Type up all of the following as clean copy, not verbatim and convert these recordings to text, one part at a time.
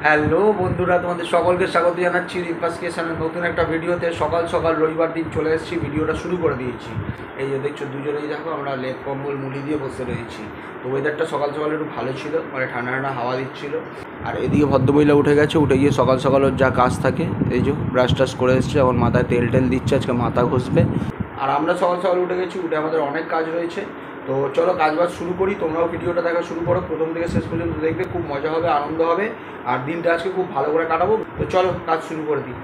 Hello বন্ধুরা, তোমাদের সকলকে স্বাগত জানাচ্ছি রিপাস ক্রিয়েশনের নতুন একটা ভিডিওতে। সকাল সকাল রবিবার দিন চলে এসেছি, ভিডিওটা শুরু করে দিয়েছি। এই যে দেখছো দুজনেই দেখো আমরা লেপ কম্বল মুড়ি দিয়ে বসে রয়েছি। তো ওয়েদারটা সকাল সকাল একটু ভালো ছিল, মানে ঠান্ডা ঠান্ডা হাওয়া দিচ্ছিল। আর এদিকে ভদ্রমহিলা উঠে গেছে, উঠে গিয়ে সকাল সকাল ওর যা কাজ থাকে এই যে ব্রাশ টাশ করে এসছে, এখন মাথায় তেল টেল দিচ্ছে, আজকে মাথা ঘষবে। আর আমরা সকাল সকাল উঠে গেছি, উঠে আমাদের অনেক কাজ রয়েছে। তো চলো কাজবাজ শুরু করি, তোমরাও ভিডিওটা দেখা শুরু করো, প্রথম থেকে শেষ পর্যন্ত দেখবে, খুব মজা হবে, আনন্দ হবে, আর দিনটা আজকে খুব ভালো করে কাটাবো। তো চলো কাজ শুরু করে দিই।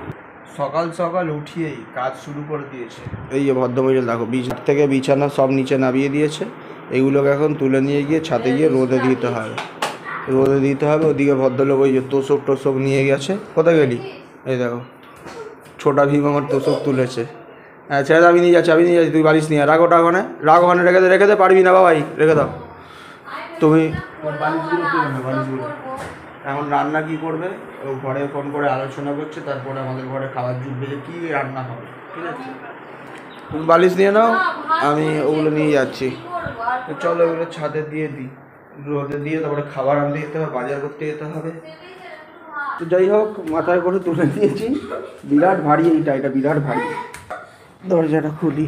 সকাল সকাল উঠিয়েই কাজ শুরু করে দিয়েছে। এই যে ভদ্রমহিলা দেখো, বিছানা থেকে বিছানা সব নিচে নামিয়ে দিয়েছে। এইগুলোকে এখন তুলে নিয়ে গিয়ে ছাদে গিয়ে রোদে দিতে হবে, ওদিকে ভদ্রলোক ওই যে তোষক টোষক নিয়ে গেছে। কোথায় গেলি? এই দেখো ছোটা ভীম আমার তোষক তুলেছে। হ্যাঁ ছেড়ে আমি নিয়ে যাচ্ছি, তুই বালিশ নিয়ে রাখ, ওটা ওখানে রাখ, ওখানে রেখে দে, পারবি না বাবাই, রেখে দাও তুমি বালিশগুলো তুলে না, বালিশগুলো। এখন রান্না কি করবে ও ঘরে ফোন করে আলোচনা করছে, তারপরে আমাদের ঘরে খাবার জুটবে যে কী রান্না হবে, ঠিক আছে? তুমি বালিশ নিয়ে নাও, আমি ওগুলো নিয়ে যাচ্ছি। তো চলো ওগুলো ছাদে দিয়ে দিই, রোদে দিয়ে তারপরে খাবার আনতে যেতে হবে, বাজার করতে যেতে হবে। তো যাই হোক, মাথায় করে তুলে দিয়েছি। বিরাট ভারী এটা বিরাট ভারী। দরজাটা খুলি।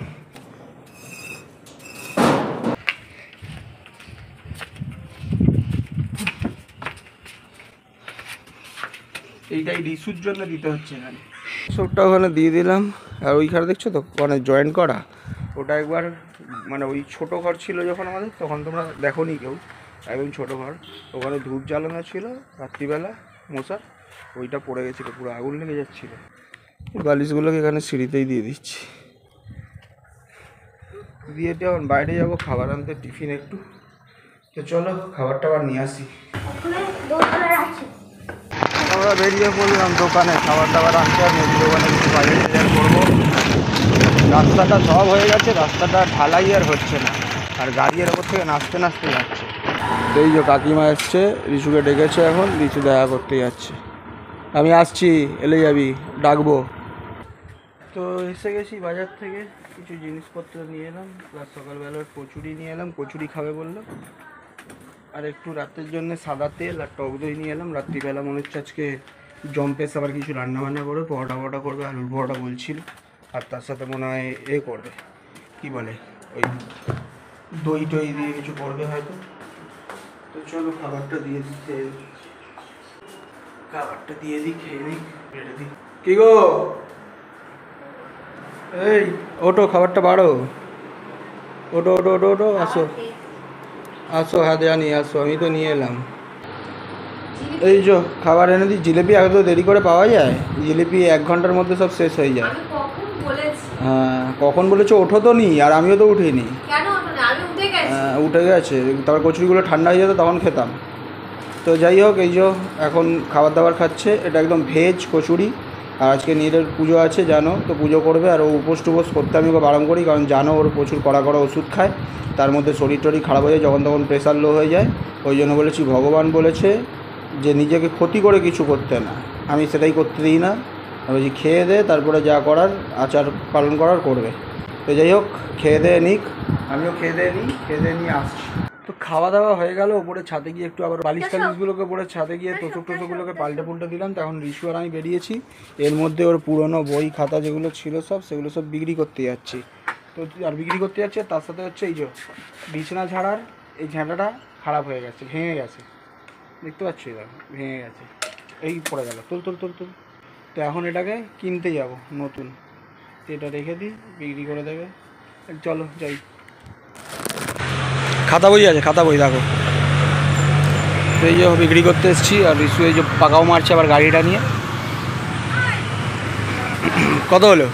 এইটাই রিসুর জন্য দিতে হচ্ছে এখানে, সবটা ওখানে দিয়ে দিলাম। আর ওইখানে দেখছো তো ওখানে জয়েন্ট করা, ওটা একবার মানে ওই ছোটো ঘর ছিল যখন আমাদের, তখন তোমরা দেখো নি কেউ, একদম ছোটো ঘর, ওখানে ধূপ জ্বালানো ছিল রাত্রিবেলা মশার, ওইটা পড়ে গেছিলো, পুরো আগুন লেগে যাচ্ছিলো। বালিশগুলোকে এখানে সিঁড়িতেই দিয়ে দিচ্ছি, দিয়ে এখন বাইরে যাবো খাবার আনতে, টিফিন একটু। তো চলো খাবারটা আবার নিয়ে আসি। আমরা বেরিয়ে পড়লাম দোকানে খাবার দাবার আনতে, আর মুদি দোকানে কিছু বাজার টাজার করবো। রাস্তাটা সব হয়ে গেছে, রাস্তাটা ঢালাই আর হচ্ছে না, আর গাড়ি এর ওপর থেকে নাচতে নাচতে যাচ্ছে। এই যে কাকিমা এসছে, রিসুকে ডেকেছে, এখন রিসু দেখা করতে যাচ্ছে। আমি আসছি, এলে যাবি, ডাকবো। তো এসে গেছি বাজার থেকে, কিছু জিনিসপত্র নিয়ে এলাম, প্লাস সকালবেলার কচুরি নিয়ে এলাম, কচুরি খাবে বললো। আর একটু রাতের জন্য সাদা তেল আর টক দই নিয়ে এলাম। রাত্রিবেলা মনে হচ্ছে আজকে জম্পেস আবার কিছু রান্নাবান্না করবে, পরোটা করবে, আলুর পরোটা বলছিল। আর তার সাথে মনে হয় করবে, কি বলে, ওই দই টই দিয়ে কিছু করবে হয়তো। তো চলো খাবারটা দিয়ে দিই, খেয়ে খেয়ে নিই, বেড়ে দিই। কি গো, এই ওটো, খাবারটা বাড়ো, ওটো ওটো ওটো ওটো, আসো আসো, হ্যাঁ দেয়া নিয়ে আসো, আমি তো নিয়ে এলাম। এই যে খাবার এনে দিই। জিলিপি আগে তো দেরি করে পাওয়া যায়, জিলিপি 1 ঘন্টার মধ্যে সব শেষ হয়ে যায়। হ্যাঁ কখন বলেছো, ওঠো তো নি, আর আমিও তো উঠিনি। হ্যাঁ উঠে গেছে, তারপর কচুরিগুলো ঠান্ডা হয়ে যেত তখন খেতাম। তো যাই হোক, এই যে এখন খাবার দাবার খাচ্ছে, এটা একদম ভেজ কচুরি। আর আজকে নীরের পুজো আছে জানো, তো পুজো করবে, আর ও উপোস টুপোস করতে আমি ওকে বারণ করি, কারণ জানো ওর প্রচুর কড়া ওষুধ খায়, তার মধ্যে শরীর টরীর খারাপ হয়ে যায়, যখন তখন প্রেশার লো হয়ে যায়। ওই জন্য বলেছি, ভগবান বলেছে যে নিজেকে ক্ষতি করে কিছু করতে না, আমি সেটাই করতে দিই না। বলছি খেয়ে দে, তারপরে যা করার আচার পালন করার করবে। তো যাই হোক, খেয়ে দিয়ে নিক, আমিও খেয়ে দিয়ে নিয়ে আসছি। তো খাওয়া দাওয়া হয়ে গেল, ওপরে ছাদে গিয়ে একটু আবার বালিশ টালিশগুলোকে ওপরে ছাদে গিয়ে তোষক টোষকগুলোকে পাল্টে দিলাম। তখন রিশু আর আমি বেরিয়েছি, এর মধ্যে ওর পুরনো বই খাতা যেগুলো ছিল সেগুলো সব বিক্রি করতে যাচ্ছি। তো আর বিক্রি করতে যাচ্ছে, তার সাথে হচ্ছে এই যে বিছানা ঝাড়ার এই ঝাঁটাটা খারাপ হয়ে গেছে, ভেঙে গেছে, দেখতে পাচ্ছি, দেখো ভেঙে গেছে, এই পড়ে গেল, তুল। তো এখন এটাকে কিনতে যাব নতুন, এটা রেখে দিই, বিক্রি করে দেবে। চলো যাই। খাতা বই আছে, খাতা বই দেখো, এই যে বিক্রি করতে এসেছি। আর রিসু এই যে পাকাও মারছে আবার গাড়িটা নিয়ে। কত হলো?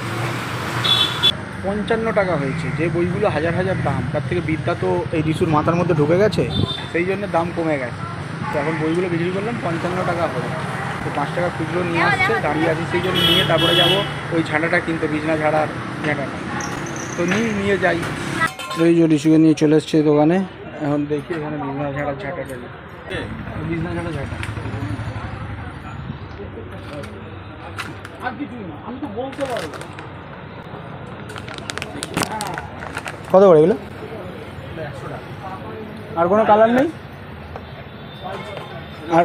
55 টাকা হয়েছে। যে বইগুলো হাজার দাম, তার থেকে বিদ্যা তো এই রিসুর মাথার মধ্যে ঢুকে গেছে, সেই জন্য দাম কমে গেছে। তো এখন বইগুলো বিক্রি করলাম 55 টাকা হলো। তো 5 টাকা খুচরো নিয়ে আসছে, দাঁড়িয়ে আছি, সেই জন্য নিয়ে তারপরে যাবো ওই ঝাঁটাটা কিনতে, বিছনা ঝাড়ার ঝাঁটাটা। তো নিয়ে যাই। এই যে রিসুকে নিয়ে চলে এসছে দোকানে, এখন দেখি এখানে বিছনা ঝাড়ার ঝাঁটাটা, বিছনা ঝাড়া ঝাঁটা কত করে এগুলো? আর কোনো কালার নেই? আর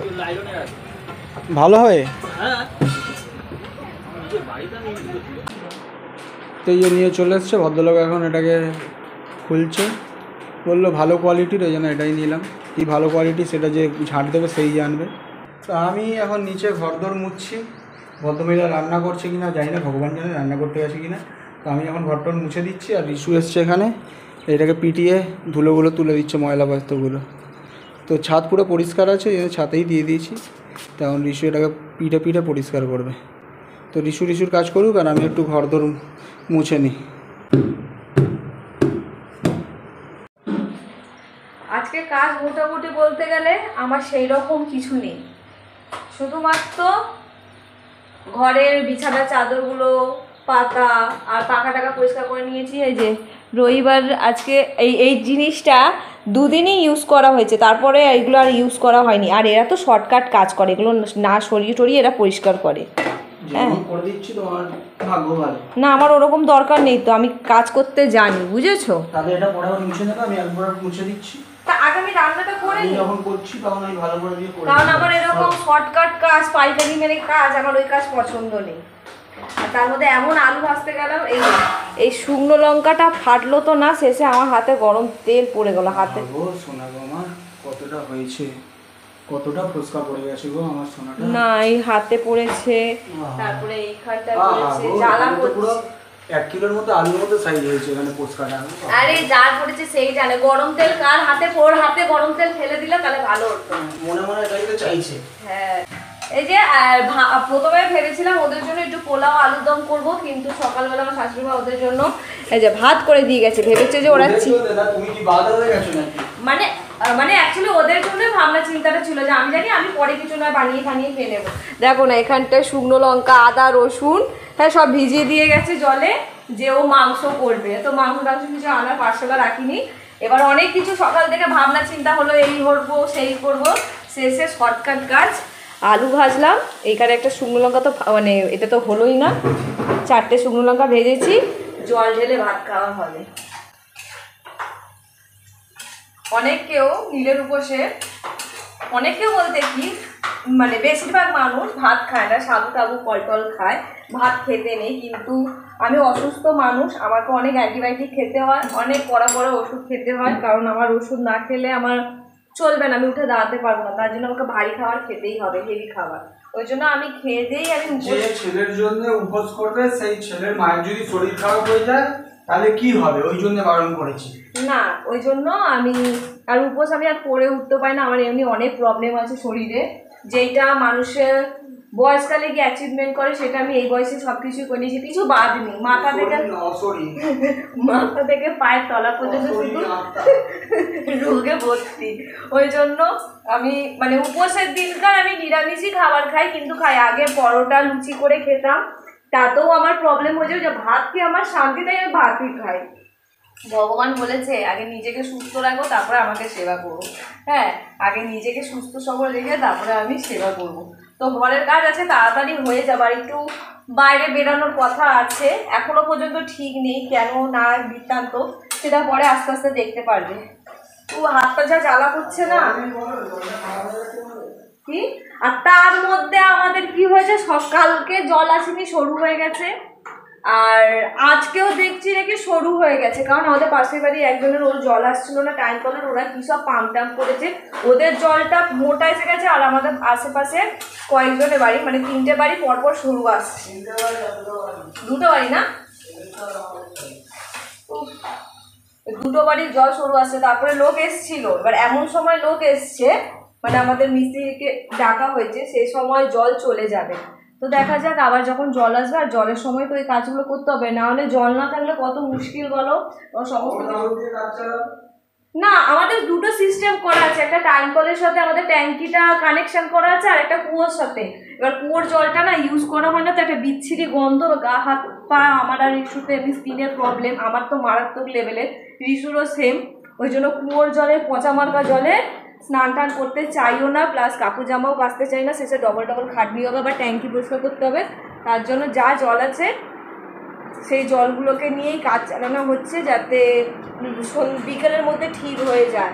ভালো হয়। তো এই নিয়ে চলে এসছে ভদ্রলোক, এখন এটাকে খুলছে, বললো ভালো কোয়ালিটির, ওই জন্য এটাই নিলাম। কি ভালো কোয়ালিটি সেটা যে ঝাঁট দেবে সেই জানবে। তো আমি এখন নিচে ঘরদোর মুছছি, ভদ্রমহিলা রান্না করছে কিনা জানি না, ভগবান জানে রান্না করতে গেছে কিনা। তো আমি এখন ঘরটর মুছে দিচ্ছি, আর রিশু এসছে এখানে, এটাকে পিটিয়ে ধুলোগুলো তুলে দিচ্ছে, ময়লা বস্তুগুলো। তো ছাদ পুরো পরিষ্কার আছে, ছাদেই দিয়ে দিয়েছি। তখন রিশু এটাকে পিঠে পিঠে পরিষ্কার করবে। তো রিশুর কাজ করুক, আর আমি একটু ঘরদোর মুছে নিই। আজকে কাজ মোটামুটি বলতে গেলে আমার সেই রকম কিছু নেই, শুধুমাত্র ঘরের বিছানা চাদরগুলো পাতা আর পাখা টাকা পরিষ্কার করে নিয়েছি। এই যে রবিবার আজকে এই জিনিসটা দুদিনই ইউজ করা হয়েছে, তারপরে এইগুলো আর ইউজ করা হয়নি। আর এরা তো শর্টকাট কাজ করে, এগুলো না সরিয়ে টরিয়ে এরা পরিষ্কার করে। হ্যাঁ না, আমার ওরকম দরকার নেই, তো আমি কাজ করতে জানি, বুঝেছো? তাহলে এটা পরে মুছে নেবে, আমি একবার মুছে দিচ্ছি। তা আগে আমি রান্নাটা করে নিই, যখন করছি তখন আমি ভালো করে দিয়ে করে। কারণ আমার এরকম শর্টকাট কাজ, পাইকারি মেরে কাজ, আমার ওই কাজ পছন্দ নেই। আর তার মধ্যে এমন আলু ভাজতে গেলাম, এই শুকনো লঙ্কাটা ফাটলো তো না, শেষে আমার হাতে গরম তেল পড়ে গেল হাতে। ও সোনা গো আমার কতটা হয়েছে, কতটা ফুসকা পড়ে গেছে গো আমার সোনাটা। না, এই হাতে পড়েছে, তারপরে এইখানটা পড়েছে, জ্বালা করছে। 1 কিলোর মতো আলুর মতো সাইজ হয়েছে এখানে ফুসকাটা। আরে যার পড়েছে সেই জানে, গরম তেল কার হাতে, ওর হাতে গরম তেল ফেলে দিলে তাহলে ভালো হতো। মনে মনে এটাই তো চাইছে। হ্যাঁ, এই যে প্রথমে ভেবেছিলাম ওদের জন্য একটু পোলাও আলুর দম করবো, কিন্তু সকালবেলা আমার শাশুড়ি মা ওদের জন্য এই যে ভাত করে দিয়ে গেছে, ভেবেছে যে ওরা তুমি কি বাধা হয়ে গেছো নাকি? মানে অ্যাকচুয়ালি ওদের জন্য ভাবনা চিন্তাটা ছিল যে আমি জানি আমি পরে কিছু না বানিয়ে খেয়ে নেবো। দেখো না, এখানটায় শুকনো লঙ্কা, আদা, রসুন, হ্যাঁ সব ভিজিয়ে দিয়ে গেছে জলে, যে ও মাংস করবে। তো মাংস কিছু আনার পার্সেলা রাখিনি। এবার অনেক কিছু সকাল থেকে ভাবনা চিন্তা হলো, এই করবো সেই করবো, শেষে শর্টকাট কাজ আলু ভাজলাম। এইখানে একটা শুকনো লঙ্কা তো মানে এটা তো হলোই না, 4টে শুকনো লঙ্কা ভেজেছি, জল ঢেলে ভাত খাওয়া হবে। অনেকেও নীলের উপসে, অনেকেও বলতে কি মানে বেশিরভাগ মানুষ ভাত খায় না, সাবু টাবু ফল খায়, ভাত খেতে নেই। কিন্তু আমি অসুস্থ মানুষ, আমাকে অনেক অ্যান্টিবায়োটিক খেতে হয়, অনেক বড় ওষুধ খেতে হয়, কারণ আমার ওষুধ না খেলে আমার চলবে না, আমি উঠে দাঁড়াতে পারবো না। তার জন্য আমাকে ভারী খাবার খেতেই হবে, হেভি খাবার। ওই জন্য আমি খেয়ে দিয়েই আমি যে ছেলের জন্য উপোস করবে, সেই ছেলের মায়ের যদি শরীর খারাপ হয়ে যায় তাহলে কি হবে, ওই জন্য বারণ করেছি। না, ওই জন্য আমি আর উপোস আমি আর করে উঠতে পারি না। আমার এমনি অনেক প্রবলেম আছে শরীরে, যেটা মানুষের বয়সকালে গিয়ে অ্যাচিভমেন্ট করে, সেটা আমি এই বয়সে সব কিছু করে নিয়েছি, কিছু বাদ নেই। মাথা থেকে পায়ের তলা পর্যন্ত শুধু রোগে ভর্তি। ওই জন্য আমি মানে উপোসের দিনকার আমি নিরামিষই খাবার খাই, কিন্তু খাই আগে পরোটা লুচি করে খেতাম, তাতেও আমার প্রবলেম হয়ে যায় যে ভাত কি আমার শান্তি, তাই আমি ভাতই খাই। ভগবান বলেছে আগে নিজেকে সুস্থ রাখো, তারপরে আমাকে সেবা করবো। হ্যাঁ, আগে নিজেকে সুস্থ সবল রেখে তারপরে আমি সেবা করবো। তো ঘরের কাজ আছে, তাড়াতাড়ি হয়ে যাবার, একটু বাইরে বেরানোর কথা আছে, এখনো পর্যন্ত ঠিক নেই কেন না বৃত্তান্ত, সেটা পরে আস্তে আস্তে দেখতে পারবে। তো হাতটা যা জ্বালা করছে না কি, আর তার মধ্যে আমাদের কি হয়েছে, সকালকে জল আসেনি, সরু হয়ে গেছে, আর আজকেও দেখছি নাকি সরু হয়ে গেছে। কারণ আমাদের পাশের বাড়ি একজনের ওর জল আসছিল না টাইম কলের, ওরা কী সব পাম্প টাম্প করেছে, ওদের জলটা মোটা এসে গেছে। আর আমাদের আশেপাশে কয়েকজনের বাড়ি, মানে 3টে বাড়ি পরপর সরু আসছে, 2টো বাড়ি না, 2টো বাড়ির জল সরু আসছে। তারপরে লোক এসছিল, এবার এমন সময় লোক এসছে, মানে আমাদের মিস্ত্রিকে ডাকা হয়েছে, সেই সময় জল চলে যাবে। তো দেখা যাক আবার যখন জল আসবে, আর জলের সময় তো এই কাজগুলো করতে হবে, না হলে জল না থাকলে কত মুশকিল বলো সমস্ত না। আমাদের 2টো সিস্টেম করা আছে, একটা টাইম কলের সাথে আমাদের ট্যাঙ্কিটা কানেকশন করা আছে, আর একটা কুয়োর সাথে। এবার কুয়োর জলটা না ইউজ করা হয় না, তো একটা বিচ্ছিরি গন্ধ, গা হাত পা, আমার আর রিশুতে এমনি স্কিনের প্রবলেম, আমার তো মারাত্মক লেভেলের, রিশুরও সেম। ওই জন্য কুয়োর জলে, পচা মার্কা জলে স্নান টান করতে চাইও না, প্লাস কাপড় জামাও কাচতে চাই না, শেষে ডবল খাটনি হবে, বা ট্যাঙ্কি পরিষ্কার করতে হবে। তার জন্য যা জল আছে সেই জলগুলোকে নিয়েই কাজ চালানো হচ্ছে, যাতে বিকেলের মধ্যে ঠিক হয়ে যায়।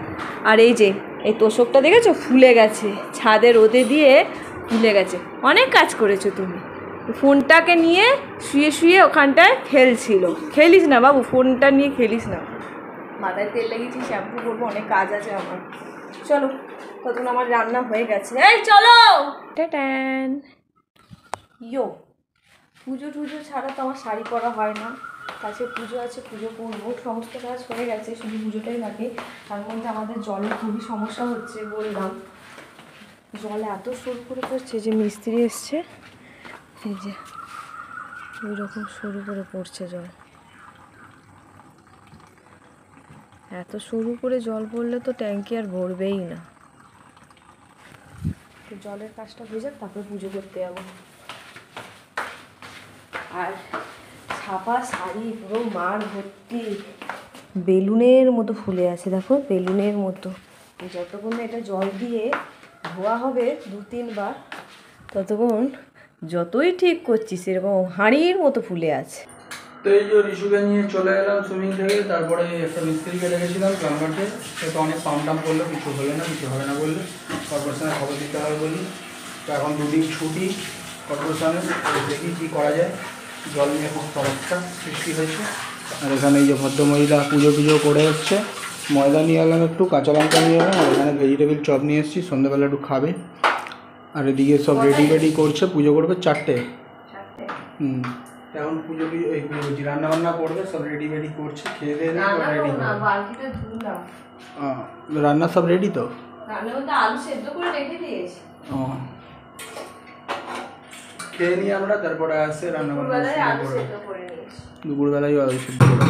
আর এই যে এই তোষকটা দেখেছো ফুলে গেছে, ছাদে রোদে দিয়ে ভুলে গেছে। অনেক কাজ করেছো তুমি। ফোনটাকে নিয়ে শুয়ে শুয়ে ওখানটায় খেলছিল। খেলিস না বাবু, ফোনটা নিয়ে খেলিস না। মাথায় তেল লেগেছি, শ্যাম্পু করবো, অনেক কাজ আছে আমার। চলো, তখন আমার রান্না হয়ে গেছে। এই চলো টাটান। ইয়ো, পুজো টুজো ছাড়া তো আমার শাড়ি পরা হয় না। কাছে পুজো আছে, পুজো করবো। সমস্ত কাজ হয়ে গেছে, শুধু পুজোটাই বাকি। তার মধ্যে আমাদের জলের খুবই সমস্যা হচ্ছে বললাম। জল এত সরু করে পড়ছে যে মিস্ত্রি এসছে, এই যে ওই রকম সরু করে পড়ছে জল। এত সরু করে জল পড়লে তো ট্যাঙ্কি আর ভরবেই না। তো জলের কাজটা হয়ে যাক, তারপরে পুজো করতে যাবো। আর ছাপা শাড়ি পুরো মার ভর্তি, বেলুনের মতো ফুলে আছে, দেখো বেলুনের মতো। যতক্ষণ এটা জল দিয়ে ধোয়া হবে 2-3 বার, ততক্ষণ যতই ঠিক করছি সেরকম হাঁড়ির মতো ফুলে আছে। তো এই যে রিশুকে নিয়ে চলে এলাম সুইমিং থেকে, তারপরে একটা মিস্ত্রিকে রেখেছিলাম প্লাম্বারকে। সে তো অনেক পাম্প টাম করলো, কিছু হলো না, কিছু হবে না বললে। কর্পোরেশনে খবর দিতে হবে বলি। তো এখন 2 দিন ছুটি কর্পোরেশনে, দেখি কী করা যায়। জল নিয়ে খুব সমস্যা সৃষ্টি হয়েছে। আর এখানে এই যে ভদ্রমহিলা পুজো টুজো করে এসছে। ময়দা নিয়ে এলাম, একটু কাঁচা লঙ্কা নিয়ে এলাম, আর এখানে ভেজিটেবিল চপ নিয়ে এসেছি, সন্ধ্যাবেলা একটু খাবে। আর এদিকে সব রেডি করছে, পুজো করবে 4টে। এখন পুজো এই পুজো রান্না বান্না করবে, সব রেডি করছে, খেয়ে দিয়ে রেডি। রান্না সব রেডি তো? আলু সেদ্ধ করে রেখে দিয়েছি। খেয়ে নিয়ে আমরা তারপরে আসে রান্না বান্না করে দুপুরবেলায় আলু সেদ্ধ করে।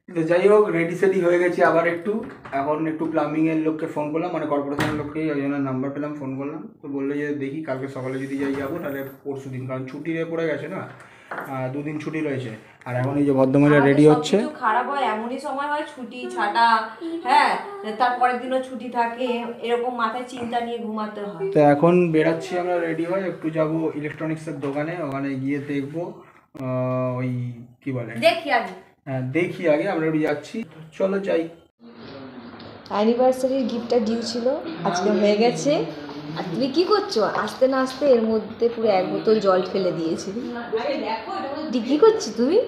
তো যাই হোক, রেডি সেডি হয়ে গেছি আবার একটু। এখন একটু প্লাম্বিংয়ের লোককে ফোন করলাম, মানে কর্পোরেশনের লোককেই, একজনের নাম্বার পেলাম, ফোন করলাম। তো বললো যে দেখি কালকে সকালে যদি যাই যাবো, তাহলে পরশু দিন, কারণ ছুটি পড়ে গেছে না, 2 দিন ছুটি রয়েছে। আর এখন এই যে ভদ্রমহিলা রেডি হচ্ছে। খারাপ হয়, এমনই সময় হয় ছুটি ছাটা, হ্যাঁ, তারপরের দিনও ছুটি থাকে, এরকম মাথায় চিন্তা নিয়ে ঘুমাতে হয়। তো এখন বেরাচ্ছি আমরা, রেডি হয় একটু যাব ইলেকট্রনিক্সের দোকানে, ওখানে গিয়ে দেখবো ওই কি বলে, দেখি আগে আমরা যাচ্ছি। চলো যাই। অ্যানিভার্সারির গিফটটা ডিউ ছিল, আজকে হয়ে গেছে। আর তুমি কি করছো? আসতে না আসতে এর মধ্যে পুরো 1 বোতল জল ফেলে দিয়েছি। কি করছো তুমি?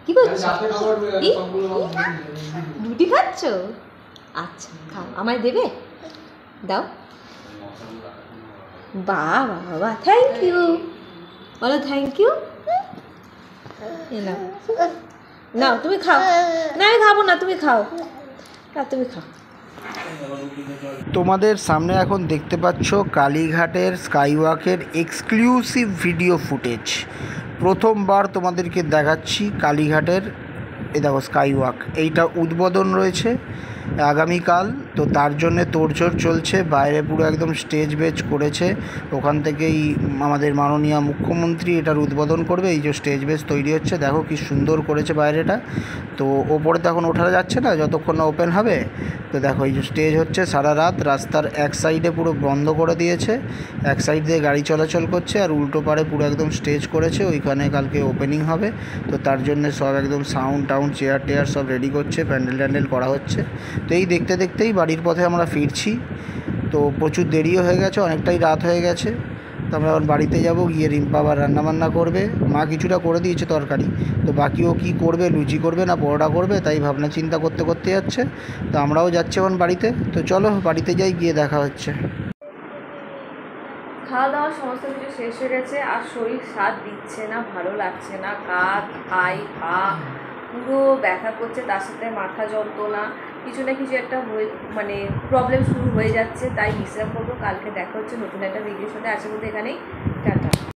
কি করছো? রুটি খাচ্ছ? আচ্ছা খাও, আমায় দেবে? দাও। বাহ বাবা, থ্যাংক ইউ বলো, থ্যাংক ইউ। নাও নাও, তুমি খাও। না আমি খাবো না, তুমি খাও, তুমি খাও। তোমাদের সামনে এখন দেখতে পাচ্ছ কালীঘাটের স্কাইওয়াকের এক্সক্লুসিভ ভিডিও ফুটেজ। প্রথমবার তোমাদেরকে দেখাচ্ছি কালীঘাটের, এই দেখো স্কাইওয়াক, এইটা উদ্বোধন রয়েছে আগামীকাল। তো তার জন্যে তোড়জোড় চলছে, বাইরে পুরো একদম স্টেজ বেজ করেছে। ওখান থেকেই আমাদের মাননীয় মুখ্যমন্ত্রী এটার উদ্বোধন করবে। এই যে স্টেজ বেজ তৈরি হচ্ছে, দেখো কি সুন্দর করেছে বাইরেটা। তো ওপরে তো এখন ওঠা যাচ্ছে না যতক্ষণ না ওপেন হবে। তো দেখো এই যে স্টেজ হচ্ছে সারা রাত, রাস্তার এক সাইডে পুরো বন্ধ করে দিয়েছে, এক সাইড দিয়ে গাড়ি চলাচল করছে, আর উল্টো পারে পুরো একদম স্টেজ করেছে, ওইখানে কালকে ওপেনিং হবে। তো তার জন্য সব একদম সাউন্ড টাউন্ড, চেয়ার টেয়ার সব রেডি করছে, প্যান্ডেল ট্যান্ডেল করা হচ্ছে। তো এই দেখতে দেখতেই বাড়ির পথে আমরা ফিরছি। তো প্রচুর দেরিও হয়ে গেছে, অনেকটাই রাত হয়ে গেছে। তো আমরা এখন বাড়িতে যাব, গিয়ে রিম্পা আবার রান্নাবান্না করবে। মা কিছুটা করে দিয়েছে তরকারি, তো বাকিও কি করবে, লুচি করবে না পরোটা করবে, তাই ভাবনা চিন্তা করতে করতে যাচ্ছে। তো আমরাও যাচ্ছি এখন বাড়িতে। তো চলো বাড়িতে যাই, গিয়ে দেখা হচ্ছে। খাওয়া দাওয়া সমস্ত কিছু শেষ হয়ে গেছে, আর শরীর সাথ দিচ্ছে না, ভালো লাগছে না। কাঁধ, হাই, পা পুরো ব্যথা করছে, তার সাথে মাথা যন্ত্রণা, কিছু না কিছু একটা মানে প্রবলেম শুরু হয়ে যাচ্ছে। তাই বিশ্রাম করবো, কালকে দেখা হচ্ছে নতুন একটা ভিডিওর সাথে। আজকের মধ্যে এখানেই টাটা।